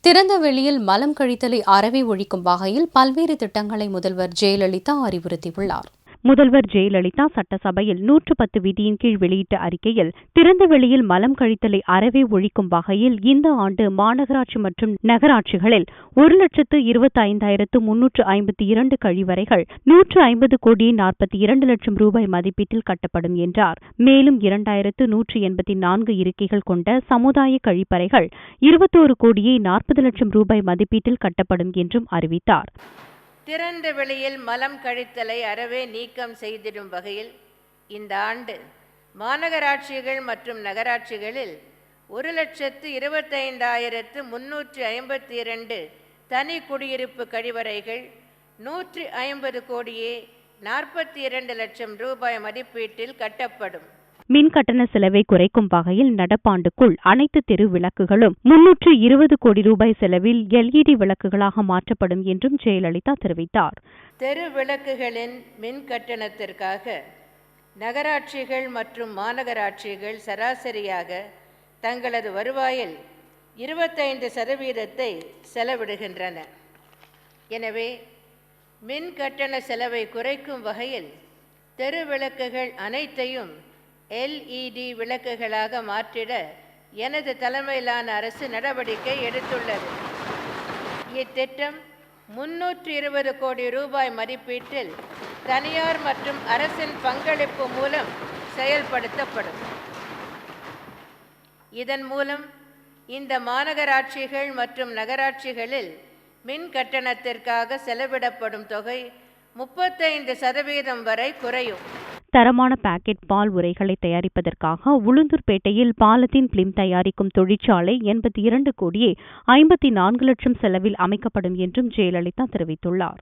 திறந்த வெளியில் மலம் கழித்தலை அறவே ஒழிக்கும் வகையில் பல்வேறு திட்டங்களை முதல்வர் ஜெயலலிதா அறிவுறுத்தியுள்ளார். முதல்வர் ஜெயலலிதா சட்டசபையில் 110 விதியின் கீழ் வெளியிட்ட அறிக்கையில் திறந்த வெளியில் மலம் கழித்தலை அறவே ஒழிக்கும் வகையில் இந்த ஆண்டு மாநகராட்சி மற்றும் நகராட்சிகளில் 1,25,352 கழிவறைகள் 150 கோடியே 42 லட்சம் ரூபாய் மதிப்பீட்டில் கட்டப்படும் என்றார். மேலும் 2,184 இருக்கைகள் கொண்ட சமுதாய கழிப்பறைகள் 21 கோடியே 40 லட்சம் ரூபாய் மதிப்பீட்டில் கட்டப்படும் என்றும் அறிவித்தார். திறந்த வெளியில் மலம் கழித்தலை அறவே நீக்கம் செய்திடும் வகையில் இந்த ஆண்டு மாநகராட்சிகள் மற்றும் நகராட்சிகளில் 1,25,352 தனி குடியிருப்பு கழிவறைகள் 150 கோடியே 42 லட்சம் ரூபாய் மதிப்பீட்டில் கட்டப்படும். மின் கட்டண செலவை குறைக்கும் வகையில் நடப்பாண்டுக்குள் அனைத்து தெரு விளக்குகளும் 320 கோடி ரூபாய் செலவில் LED விளக்குகளாக மாற்றப்படும் என்றும் ஜெயலலிதா தெரிவித்தார். தெரு விளக்குகளின் மின் கட்டணத்திற்காக நகராட்சிகள் மற்றும் மாநகராட்சிகள் சராசரியாக தங்களது வருவாயில் 25% செலவிடுகின்றன. எனவே மின் கட்டண செலவை குறைக்கும் வகையில் தெரு விளக்குகள் அனைத்தையும் LED விளக்குகளாக மாற்றிட எனது தலைமையிலான அரசு நடவடிக்கை எடுத்துள்ளது. இத்திட்டம் 320 கோடி ரூபாய் மதிப்பீட்டில் தனியார் மற்றும் அரசின் பங்களிப்பு மூலம் செயல்படுத்தப்படும். இதன் மூலம் இந்த மாநகராட்சிகள் மற்றும் நகராட்சிகளில் மின் கட்டணத்திற்காக செலவிடப்படும் தொகை 35% வரை குறையும். தரமான பாக்கெட் பால் உரைகளை தயாரிப்பதற்காக உளுந்தூர்பேட்டையில் பாலத்தின் பிலிம் தயாரிக்கும் தொழிற்சாலை 82 கோடியே 54 லட்சம் செலவில் அமைக்கப்படும் என்றும் ஜெயலலிதா தெரிவித்துள்ளார்.